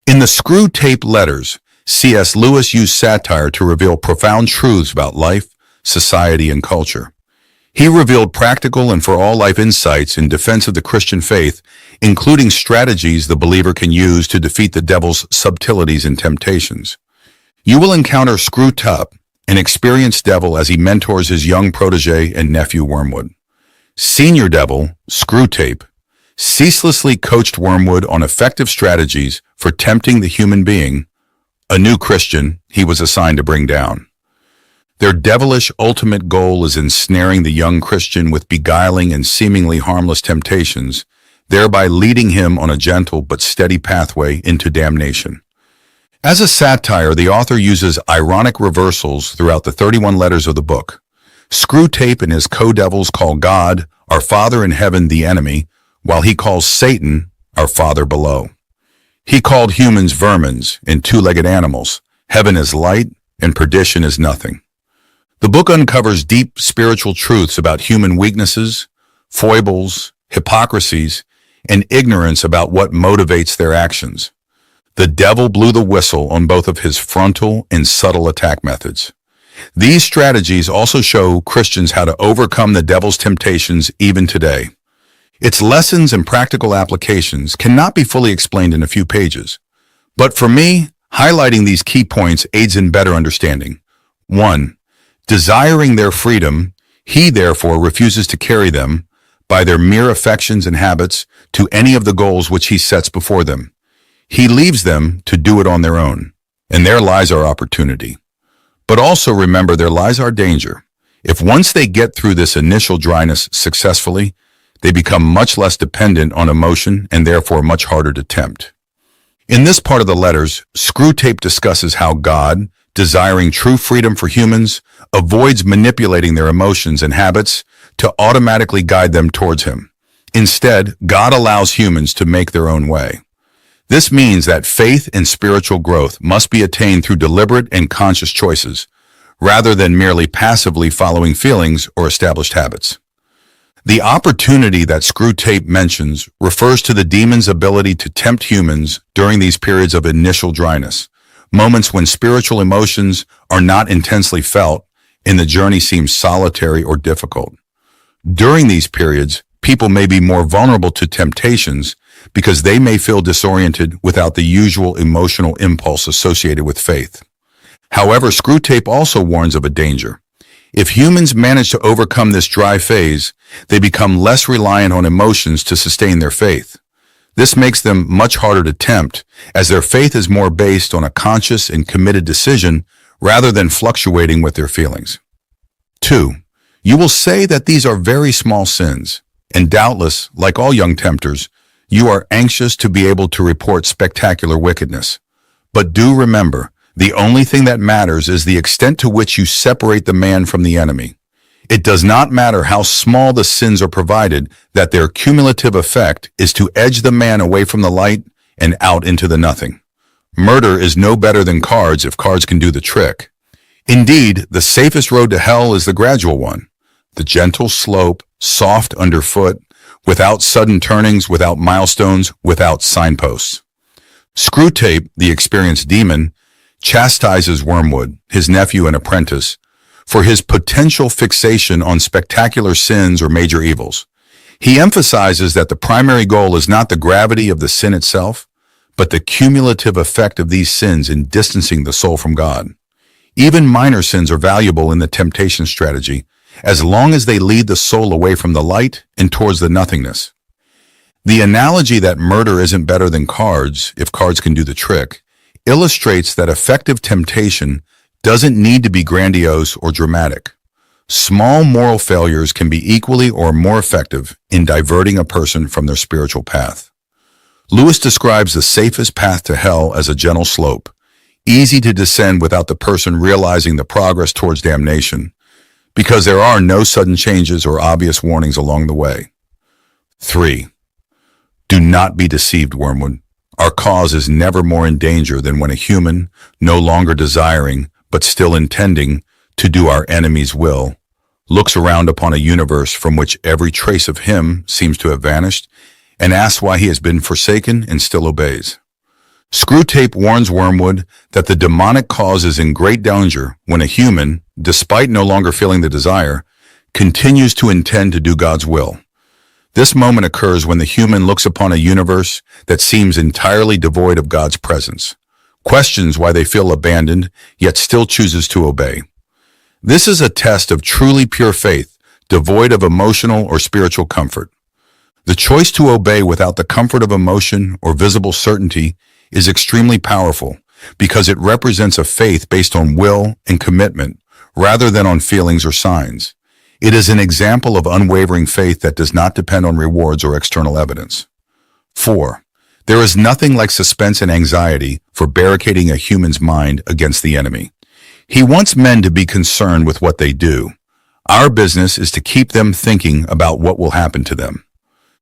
In the Screwtape letters, C.S. Lewis used satire to reveal profound truths about life, society, and culture. He revealed practical and for-all-life insights in defense of the Christian faith, including strategies the believer can use to defeat the devil's subtleties and temptations. You will encounter Screwtape, an experienced devil, as he mentors his young protege and nephew Wormwood. Senior devil, Screwtape, ceaselessly coached Wormwood on effective strategies for tempting the human being, a new Christian, he was assigned to bring down. Their devilish ultimate goal is ensnaring the young Christian with beguiling and seemingly harmless temptations, thereby leading him on a gentle but steady pathway into damnation. As a satire, the author uses ironic reversals throughout the 31 letters of the book. Screwtape and his co-devils call God, our Father in heaven, the enemy, while he calls Satan, our Father below. He called humans vermins and two-legged animals. Heaven is light and perdition is nothing. The book uncovers deep spiritual truths about human weaknesses, foibles, hypocrisies, and ignorance about what motivates their actions. The devil blew the whistle on both of his frontal and subtle attack methods. These strategies also show Christians how to overcome the devil's temptations even today. Its lessons and practical applications cannot be fully explained in a few pages. But for me, highlighting these key points aids in better understanding. 1. Desiring their freedom, he therefore refuses to carry them, by their mere affections and habits, to any of the goals which he sets before them. He leaves them to do it on their own, and there lies our opportunity. But also remember, there lies our danger. If once they get through this initial dryness successfully, they become much less dependent on emotion and therefore much harder to tempt. In this part of the letters, Screwtape discusses how God, desiring true freedom for humans, avoids manipulating their emotions and habits to automatically guide them towards him. Instead, God allows humans to make their own way. This means that faith and spiritual growth must be attained through deliberate and conscious choices, rather than merely passively following feelings or established habits. The opportunity that Screwtape mentions refers to the demon's ability to tempt humans during these periods of initial dryness, moments when spiritual emotions are not intensely felt and the journey seems solitary or difficult. During these periods, people may be more vulnerable to temptations because they may feel disoriented without the usual emotional impulse associated with faith. However, Screwtape also warns of a danger. If humans manage to overcome this dry phase, they become less reliant on emotions to sustain their faith. This makes them much harder to tempt, as their faith is more based on a conscious and committed decision rather than fluctuating with their feelings. 2. You will say that these are very small sins, and doubtless, like all young tempters, you are anxious to be able to report spectacular wickedness. But do remember, the only thing that matters is the extent to which you separate the man from the enemy. It does not matter how small the sins are, provided that their cumulative effect is to edge the man away from the light and out into the nothing. Murder is no better than cards if cards can do the trick. Indeed, the safest road to hell is the gradual one, the gentle slope, soft underfoot, without sudden turnings, without milestones, without signposts. Screwtape, the experienced demon, chastises Wormwood, his nephew and apprentice, for his potential fixation on spectacular sins or major evils. He emphasizes that the primary goal is not the gravity of the sin itself, but the cumulative effect of these sins in distancing the soul from God. Even minor sins are valuable in the temptation strategy, as long as they lead the soul away from the light and towards the nothingness. The analogy that murder isn't better than cards, if cards can do the trick, illustrates that effective temptation doesn't need to be grandiose or dramatic. Small moral failures can be equally or more effective in diverting a person from their spiritual path. Lewis describes the safest path to hell as a gentle slope, easy to descend without the person realizing the progress towards damnation, because there are no sudden changes or obvious warnings along the way. 3. Do not be deceived, Wormwood. Our cause is never more in danger than when a human, no longer desiring, but still intending to do our enemy's will, looks around upon a universe from which every trace of him seems to have vanished, and asks why he has been forsaken and still obeys. Screwtape warns Wormwood that the demonic cause is in great danger when a human, despite no longer feeling the desire, continues to intend to do God's will. This moment occurs when the human looks upon a universe that seems entirely devoid of God's presence, questions why they feel abandoned, yet still chooses to obey. This is a test of truly pure faith, devoid of emotional or spiritual comfort. The choice to obey without the comfort of emotion or visible certainty is extremely powerful because it represents a faith based on will and commitment rather than on feelings or signs. It is an example of unwavering faith that does not depend on rewards or external evidence. 4. There is nothing like suspense and anxiety for barricading a human's mind against the enemy. He wants men to be concerned with what they do. Our business is to keep them thinking about what will happen to them.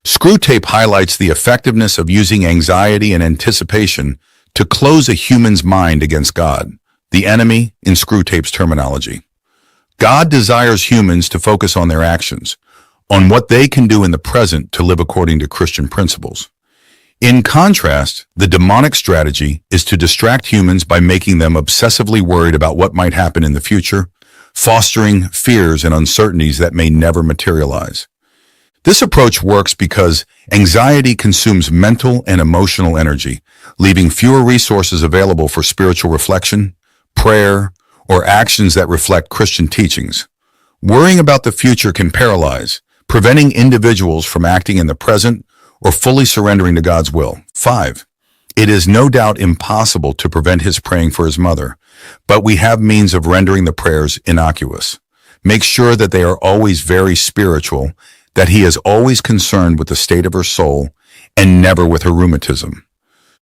Screwtape highlights the effectiveness of using anxiety and anticipation to close a human's mind against God, the enemy in Screwtape's terminology. God desires humans to focus on their actions, on what they can do in the present to live according to Christian principles. In contrast, the demonic strategy is to distract humans by making them obsessively worried about what might happen in the future, fostering fears and uncertainties that may never materialize. This approach works because anxiety consumes mental and emotional energy, leaving fewer resources available for spiritual reflection, prayer, or actions that reflect Christian teachings. Worrying about the future can paralyze, preventing individuals from acting in the present or fully surrendering to God's will. 5. It is no doubt impossible to prevent his praying for his mother, but we have means of rendering the prayers innocuous. Make sure that they are always very spiritual, that he is always concerned with the state of her soul and never with her rheumatism.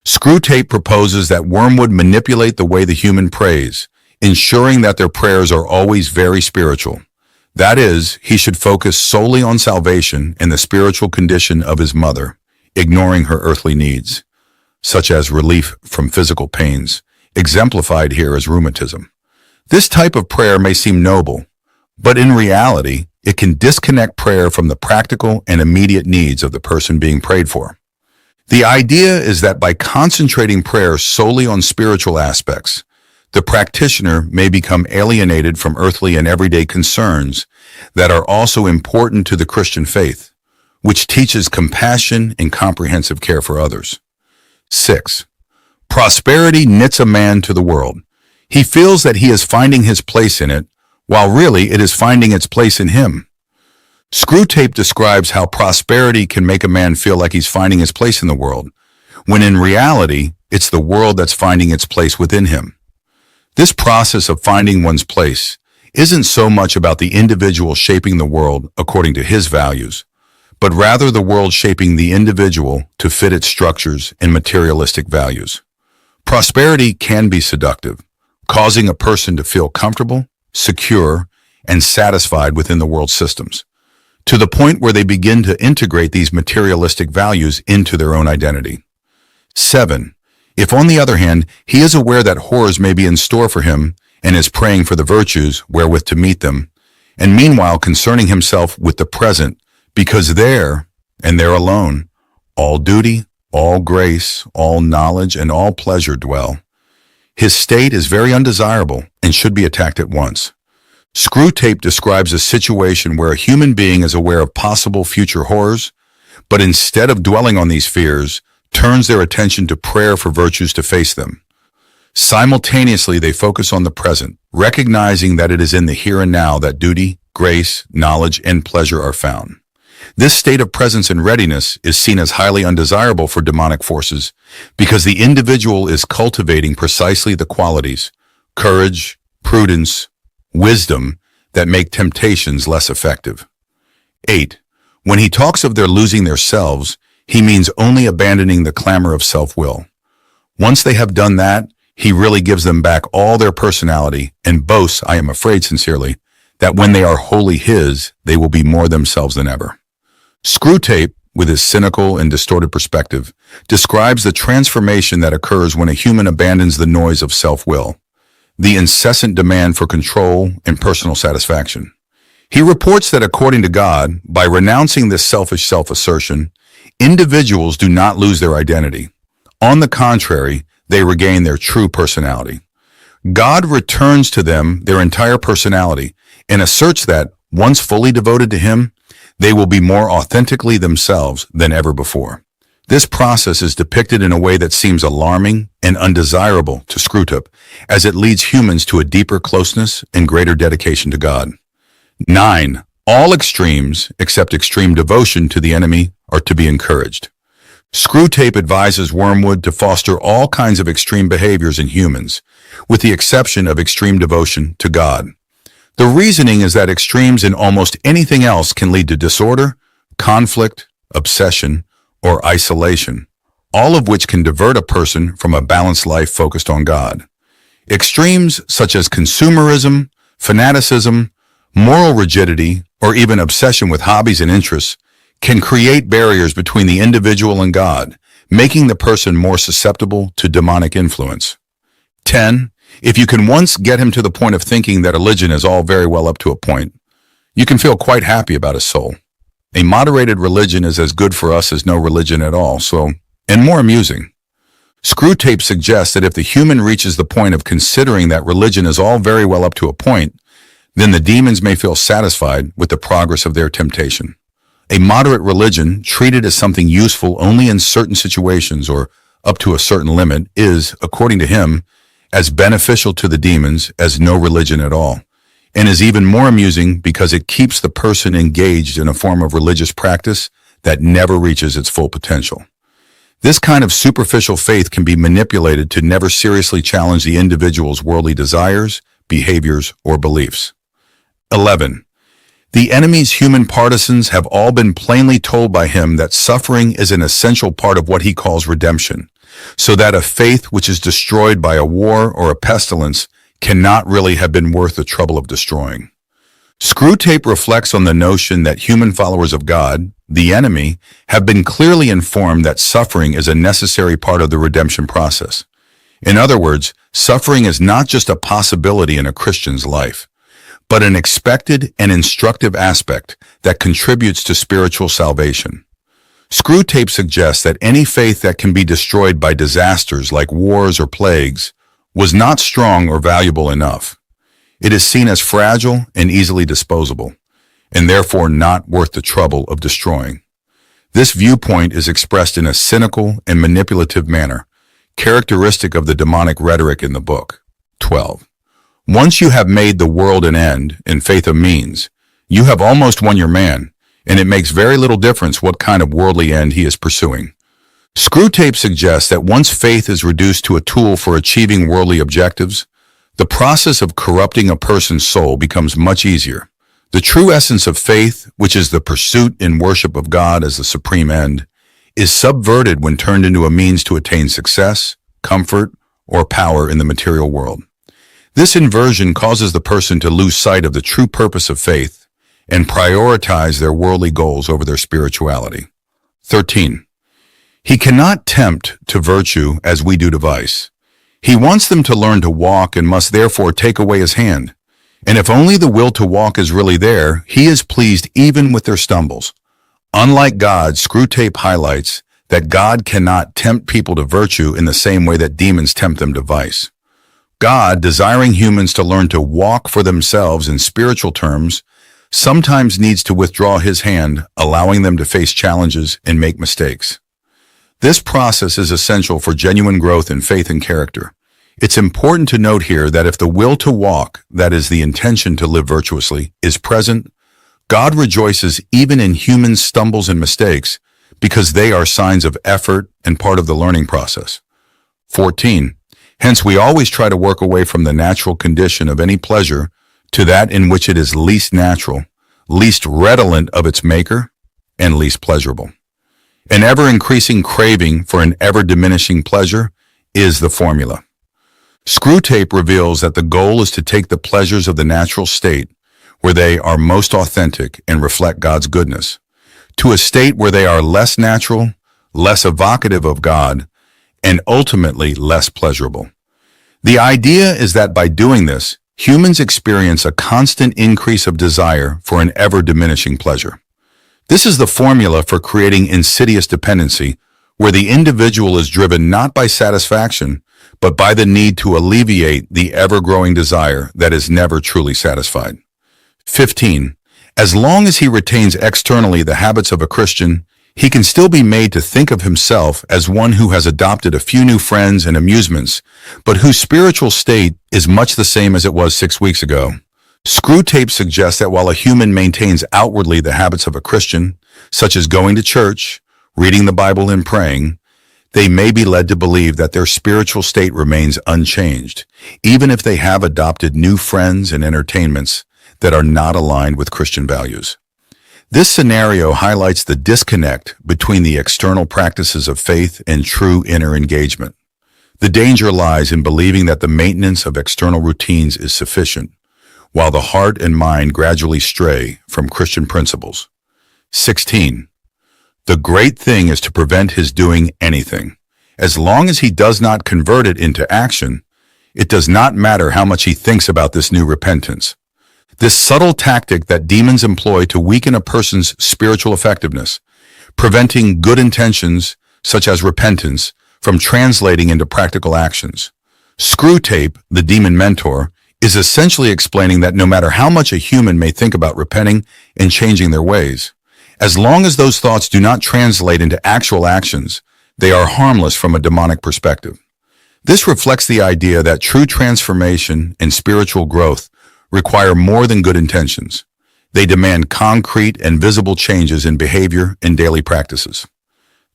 Screwtape proposes that Wormwood manipulate the way the human prays, ensuring that their prayers are always very spiritual. That is, he should focus solely on salvation and the spiritual condition of his mother, ignoring her earthly needs, such as relief from physical pains, exemplified here as rheumatism. This type of prayer may seem noble, but in reality, it can disconnect prayer from the practical and immediate needs of the person being prayed for. The idea is that by concentrating prayer solely on spiritual aspects, the practitioner may become alienated from earthly and everyday concerns that are also important to the Christian faith, which teaches compassion and comprehensive care for others. 6. Prosperity knits a man to the world. He feels that he is finding his place in it, while really it is finding its place in him. Screwtape describes how prosperity can make a man feel like he's finding his place in the world, when in reality, it's the world that's finding its place within him. This process of finding one's place isn't so much about the individual shaping the world according to his values, but rather the world shaping the individual to fit its structures and materialistic values. Prosperity can be seductive, causing a person to feel comfortable, secure, and satisfied within the world's systems, to the point where they begin to integrate these materialistic values into their own identity. 7. If, on the other hand, he is aware that horrors may be in store for him and is praying for the virtues wherewith to meet them, and meanwhile concerning himself with the present, because there, and there alone, all duty, all grace, all knowledge, and all pleasure dwell, his state is very undesirable and should be attacked at once. Screwtape describes a situation where a human being is aware of possible future horrors, but instead of dwelling on these fears, turns their attention to prayer for virtues to face them. Simultaneously, they focus on the present, recognizing that it is in the here and now that duty, grace, knowledge, and pleasure are found. This state of presence and readiness is seen as highly undesirable for demonic forces because the individual is cultivating precisely the qualities, courage, prudence, wisdom, that make temptations less effective. 8. When he talks of their losing their selves, he means only abandoning the clamor of self-will. Once they have done that, he really gives them back all their personality and boasts, I am afraid sincerely, that when they are wholly his, they will be more themselves than ever. Screwtape, with his cynical and distorted perspective, describes the transformation that occurs when a human abandons the noise of self-will, the incessant demand for control and personal satisfaction. He reports that according to God, by renouncing this selfish self-assertion, individuals do not lose their identity. On the contrary, they regain their true personality. God returns to them their entire personality and asserts that, once fully devoted to Him, they will be more authentically themselves than ever before. This process is depicted in a way that seems alarming and undesirable to Screwtape, as it leads humans to a deeper closeness and greater dedication to God. 9. All extremes, except extreme devotion to the enemy, are to be encouraged. Screwtape advises Wormwood to foster all kinds of extreme behaviors in humans, with the exception of extreme devotion to God. The reasoning is that extremes in almost anything else can lead to disorder, conflict, obsession, or isolation, all of which can divert a person from a balanced life focused on God. Extremes such as consumerism, fanaticism, moral rigidity, or even obsession with hobbies and interests can create barriers between the individual and God, making the person more susceptible to demonic influence. 10. If you can once get him to the point of thinking that religion is all very well up to a point, you can feel quite happy about his soul. A moderated religion is as good for us as no religion at all, and more amusing. Screwtape suggests that if the human reaches the point of considering that religion is all very well up to a point, then the demons may feel satisfied with the progress of their temptation. A moderate religion, treated as something useful only in certain situations or up to a certain limit, is, according to him, as beneficial to the demons as no religion at all, and is even more amusing because it keeps the person engaged in a form of religious practice that never reaches its full potential. This kind of superficial faith can be manipulated to never seriously challenge the individual's worldly desires, behaviors, or beliefs. 11. The enemy's human partisans have all been plainly told by him that suffering is an essential part of what he calls redemption, so that a faith which is destroyed by a war or a pestilence cannot really have been worth the trouble of destroying. Screwtape reflects on the notion that human followers of God, the enemy, have been clearly informed that suffering is a necessary part of the redemption process. In other words, suffering is not just a possibility in a Christian's life, but an expected and instructive aspect that contributes to spiritual salvation. Screwtape suggests that any faith that can be destroyed by disasters like wars or plagues was not strong or valuable enough. It is seen as fragile and easily disposable, and therefore not worth the trouble of destroying. This viewpoint is expressed in a cynical and manipulative manner, characteristic of the demonic rhetoric in the book. 12. Once you have made the world an end and faith a means, you have almost won your man, and it makes very little difference what kind of worldly end he is pursuing. Screwtape suggests that once faith is reduced to a tool for achieving worldly objectives, the process of corrupting a person's soul becomes much easier. The true essence of faith, which is the pursuit and worship of God as the supreme end, is subverted when turned into a means to attain success, comfort, or power in the material world. This inversion causes the person to lose sight of the true purpose of faith and prioritize their worldly goals over their spirituality. 13. He cannot tempt to virtue as we do to vice. He wants them to learn to walk and must therefore take away his hand. And if only the will to walk is really there, he is pleased even with their stumbles. Unlike God, Screwtape highlights that God cannot tempt people to virtue in the same way that demons tempt them to vice. God, desiring humans to learn to walk for themselves in spiritual terms, sometimes needs to withdraw his hand, allowing them to face challenges and make mistakes. This process is essential for genuine growth in faith and character. It's important to note here that if the will to walk, that is the intention to live virtuously, is present, God rejoices even in human stumbles and mistakes because they are signs of effort and part of the learning process. 14. Hence, we always try to work away from the natural condition of any pleasure to that in which it is least natural, least redolent of its maker, and least pleasurable. An ever-increasing craving for an ever-diminishing pleasure is the formula. Screwtape reveals that the goal is to take the pleasures of the natural state, where they are most authentic and reflect God's goodness, to a state where they are less natural, less evocative of God, and ultimately less pleasurable. The idea is that by doing this, humans experience a constant increase of desire for an ever-diminishing pleasure. This is the formula for creating insidious dependency, where the individual is driven not by satisfaction, but by the need to alleviate the ever-growing desire that is never truly satisfied. 15. As long as he retains externally the habits of a Christian, he can still be made to think of himself as one who has adopted a few new friends and amusements, but whose spiritual state is much the same as it was 6 weeks ago. Screwtape suggests that while a human maintains outwardly the habits of a Christian, such as going to church, reading the Bible and praying, they may be led to believe that their spiritual state remains unchanged, even if they have adopted new friends and entertainments that are not aligned with Christian values. This scenario highlights the disconnect between the external practices of faith and true inner engagement. The danger lies in believing that the maintenance of external routines is sufficient, while the heart and mind gradually stray from Christian principles. 16. The great thing is to prevent his doing anything. As long as he does not convert it into action, it does not matter how much he thinks about this new repentance. This subtle tactic that demons employ to weaken a person's spiritual effectiveness, preventing good intentions, such as repentance, from translating into practical actions. Screwtape, the demon mentor, is essentially explaining that no matter how much a human may think about repenting and changing their ways, as long as those thoughts do not translate into actual actions, they are harmless from a demonic perspective. This reflects the idea that true transformation and spiritual growth require more than good intentions. They demand concrete and visible changes in behavior and daily practices.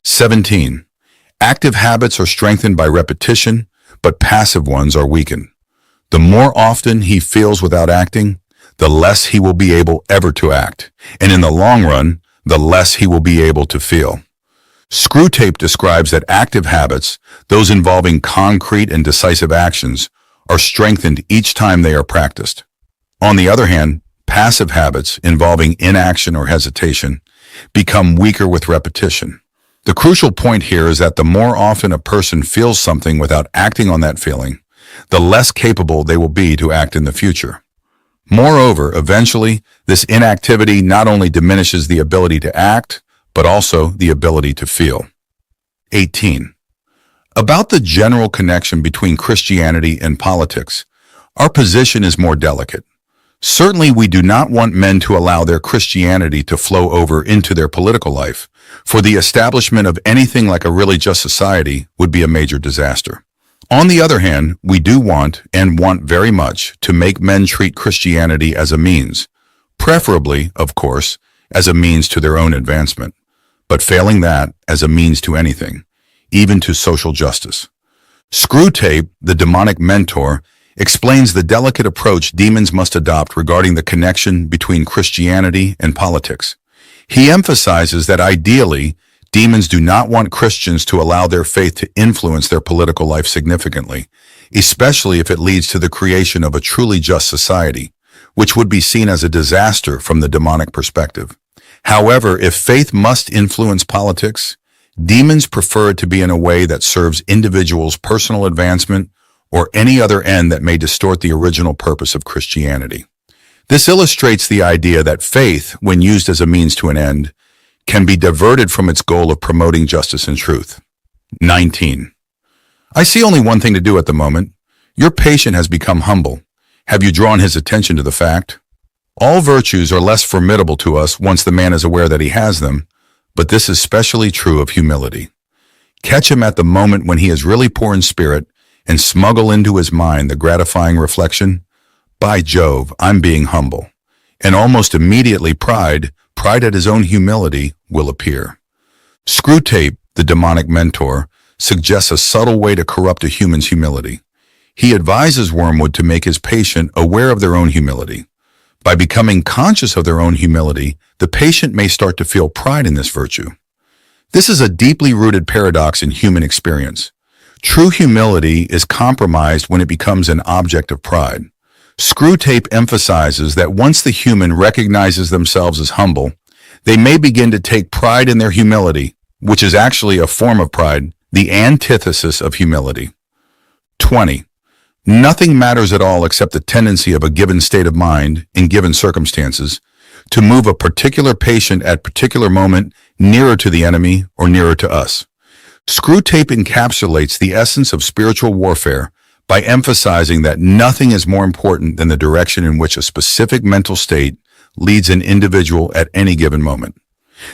17. Active habits are strengthened by repetition, but passive ones are weakened. The more often he feels without acting, the less he will be able ever to act, and in the long run, the less he will be able to feel. Screwtape describes that active habits, those involving concrete and decisive actions, are strengthened each time they are practiced. On the other hand, passive habits involving inaction or hesitation become weaker with repetition. The crucial point here is that the more often a person feels something without acting on that feeling, the less capable they will be to act in the future. Moreover, eventually, this inactivity not only diminishes the ability to act, but also the ability to feel. 18. About the general connection between Christianity and politics, our position is more delicate. Certainly, we do not want men to allow their Christianity to flow over into their political life, for the establishment of anything like a really just society would be a major disaster. On the other hand, we do want, and want very much, to make men treat Christianity as a means, preferably, of course, as a means to their own advancement, but failing that, as a means to anything, even to social justice. Screwtape, the demonic mentor, explains the delicate approach demons must adopt regarding the connection between Christianity and politics. He emphasizes that ideally, demons do not want Christians to allow their faith to influence their political life significantly, especially if it leads to the creation of a truly just society, which would be seen as a disaster from the demonic perspective. However, if faith must influence politics, demons prefer it to be in a way that serves individuals' personal advancement or any other end that may distort the original purpose of Christianity. This illustrates the idea that faith, when used as a means to an end, can be diverted from its goal of promoting justice and truth. 19. I see only one thing to do at the moment. Your patient has become humble. Have you drawn his attention to the fact? All virtues are less formidable to us once the man is aware that he has them, but this is especially true of humility. Catch him at the moment when he is really poor in spirit and smuggle into his mind the gratifying reflection, "By Jove, I'm being humble." And almost immediately pride at his own humility, will appear. Screwtape, the demonic mentor, suggests a subtle way to corrupt a human's humility. He advises Wormwood to make his patient aware of their own humility. By becoming conscious of their own humility, the patient may start to feel pride in this virtue. This is a deeply rooted paradox in human experience. True humility is compromised when it becomes an object of pride. Screwtape emphasizes that once the human recognizes themselves as humble, they may begin to take pride in their humility, which is actually a form of pride, the antithesis of humility. 20. Nothing matters at all except the tendency of a given state of mind, in given circumstances, to move a particular patient at particular moment nearer to the enemy or nearer to us. Screwtape encapsulates the essence of spiritual warfare by emphasizing that nothing is more important than the direction in which a specific mental state leads an individual at any given moment.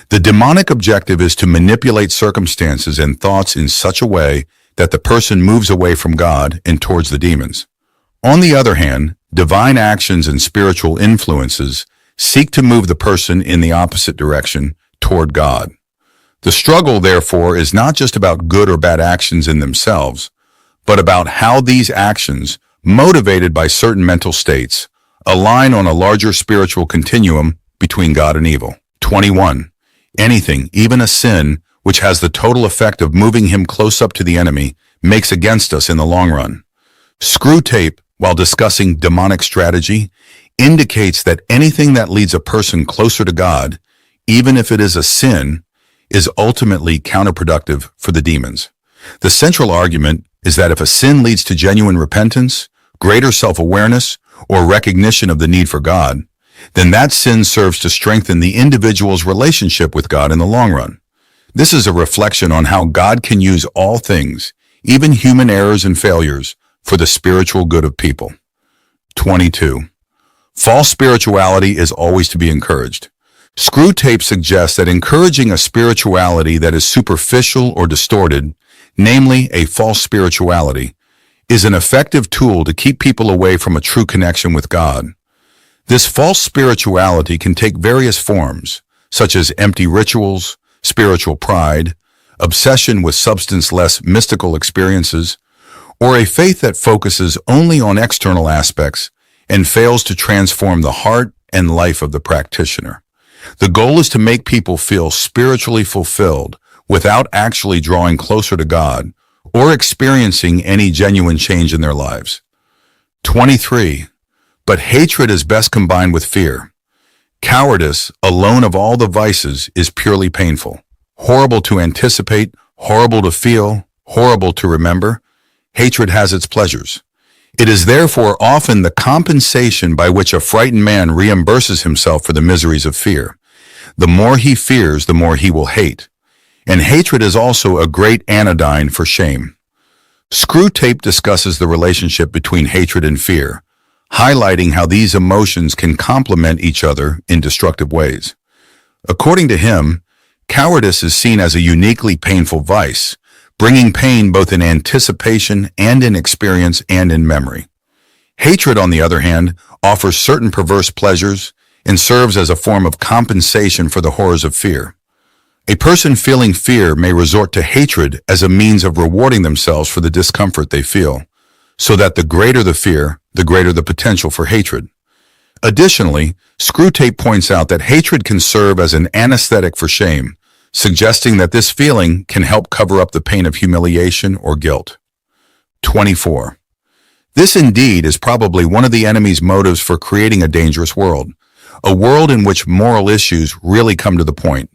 The demonic objective is to manipulate circumstances and thoughts in such a way that the person moves away from God and towards the demons. On the other hand, divine actions and spiritual influences seek to move the person in the opposite direction, toward God. The struggle, therefore, is not just about good or bad actions in themselves, but about how these actions, motivated by certain mental states, align on a larger spiritual continuum between God and evil. 21. Anything, even a sin, which has the total effect of moving him close up to the enemy, makes against us in the long run. Screwtape, while discussing demonic strategy, indicates that anything that leads a person closer to God, even if it is a sin, is ultimately counterproductive for the demons. The central argument is that if a sin leads to genuine repentance, greater self-awareness, or recognition of the need for God, then that sin serves to strengthen the individual's relationship with God in the long run. This is a reflection on how God can use all things, even human errors and failures, for the spiritual good of people. 22. False spirituality is always to be encouraged. Screwtape suggests that encouraging a spirituality that is superficial or distorted, namely a false spirituality, is an effective tool to keep people away from a true connection with God. This false spirituality can take various forms, such as empty rituals, spiritual pride, obsession with substance-less mystical experiences, or a faith that focuses only on external aspects and fails to transform the heart and life of the practitioner. The goal is to make people feel spiritually fulfilled without actually drawing closer to God or experiencing any genuine change in their lives. 23. But hatred is best combined with fear. Cowardice, alone of all the vices, is purely painful. Horrible to anticipate, horrible to feel, horrible to remember. Hatred has its pleasures. It is therefore often the compensation by which a frightened man reimburses himself for the miseries of fear. The more he fears, the more he will hate. And hatred is also a great anodyne for shame. Screwtape discusses the relationship between hatred and fear, highlighting how these emotions can complement each other in destructive ways. According to him, cowardice is seen as a uniquely painful vice, bringing pain both in anticipation and in experience and in memory. Hatred, on the other hand, offers certain perverse pleasures and serves as a form of compensation for the horrors of fear. A person feeling fear may resort to hatred as a means of rewarding themselves for the discomfort they feel, so that the greater the fear, the greater the potential for hatred. Additionally, Screwtape points out that hatred can serve as an anesthetic for shame, suggesting that this feeling can help cover up the pain of humiliation or guilt. 24. This indeed is probably one of the enemy's motives for creating a dangerous world, a world in which moral issues really come to the point.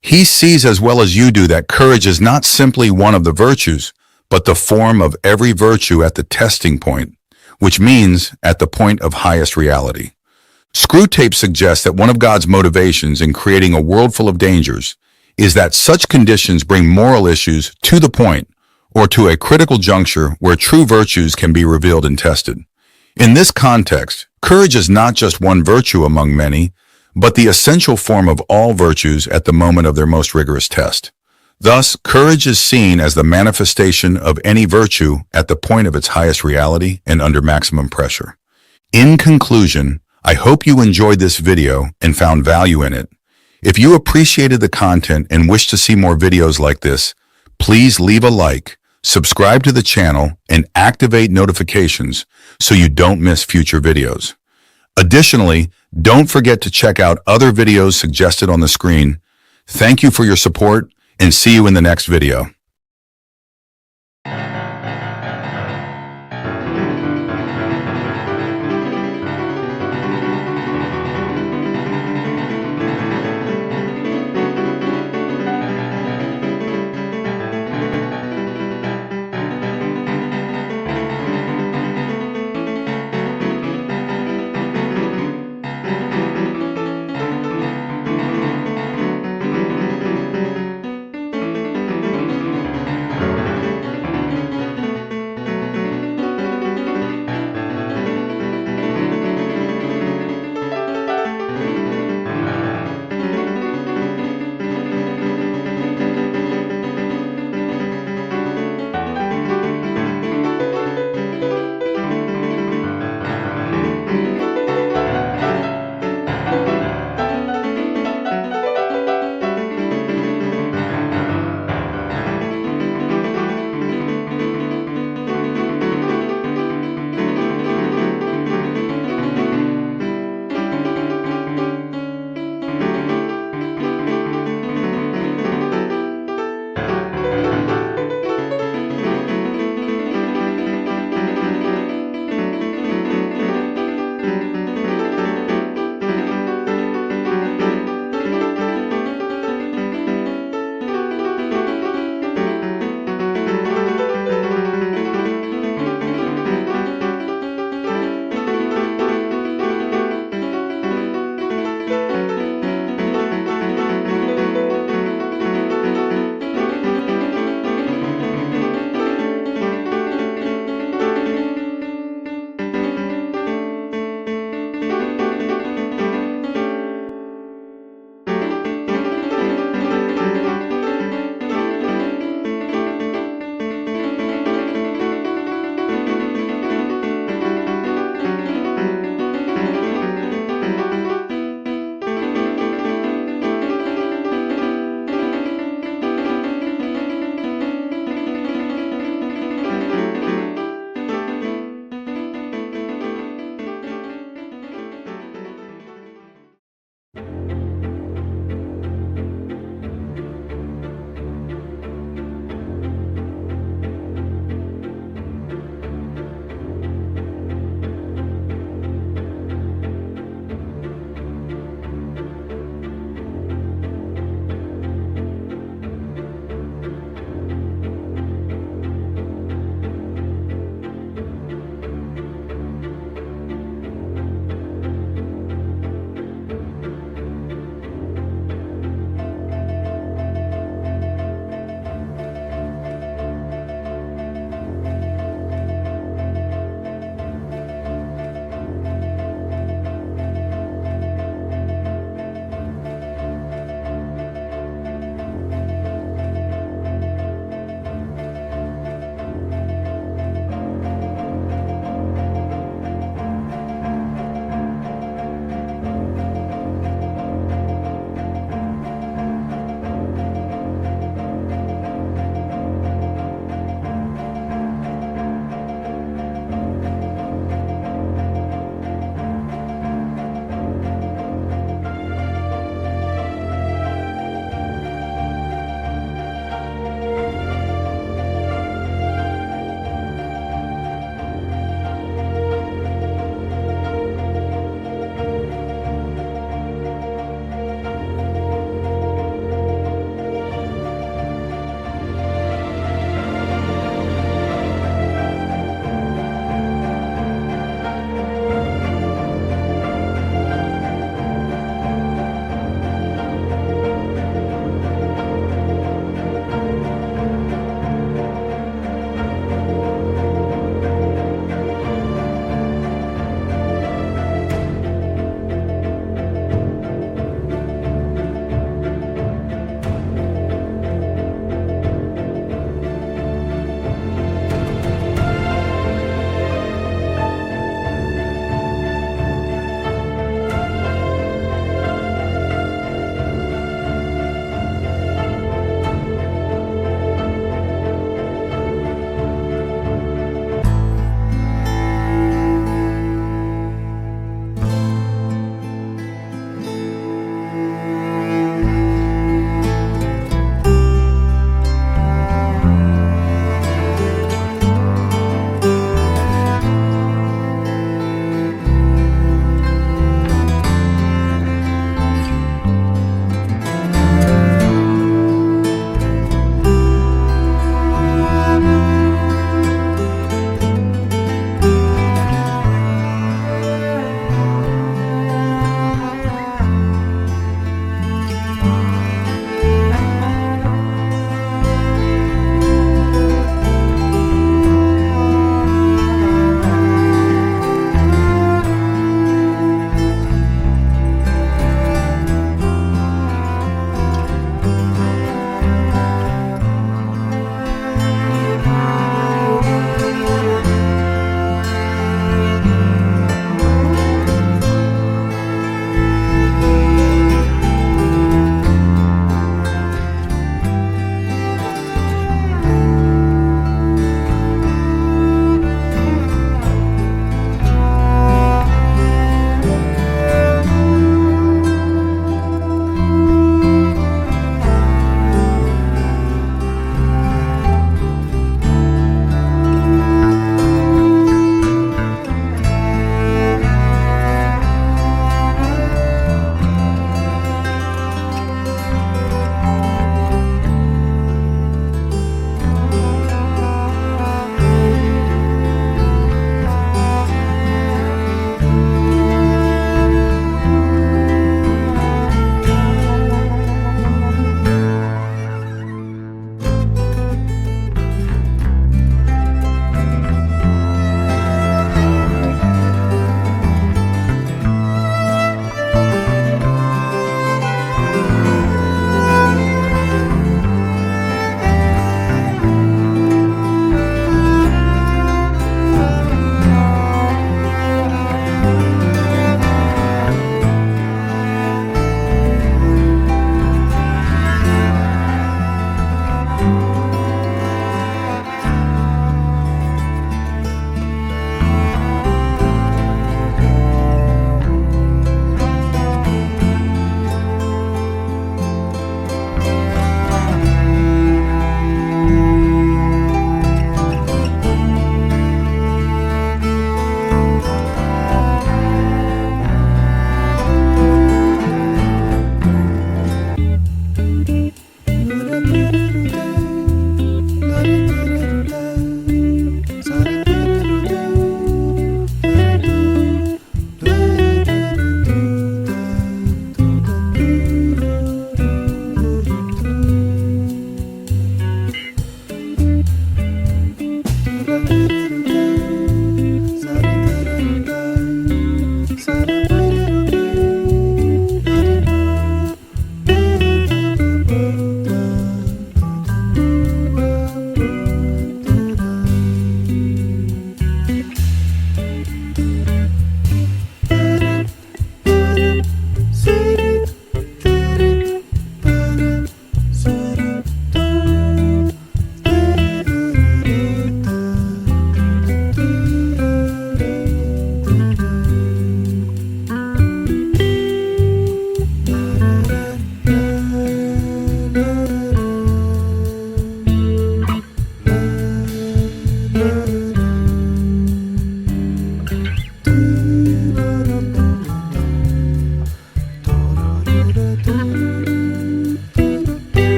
He sees as well as you do that courage is not simply one of the virtues, but the form of every virtue at the testing point, which means at the point of highest reality. Screwtape suggests that one of God's motivations in creating a world full of dangers is that such conditions bring moral issues to the point, or to a critical juncture where true virtues can be revealed and tested. In this context, courage is not just one virtue among many, but the essential form of all virtues at the moment of their most rigorous test. Thus, courage is seen as the manifestation of any virtue at the point of its highest reality and under maximum pressure. In conclusion, I hope you enjoyed this video and found value in it. If you appreciated the content and wish to see more videos like this, please leave a like, subscribe to the channel, and activate notifications so you don't miss future videos. Additionally, don't forget to check out other videos suggested on the screen. Thank you for your support, and see you in the next video.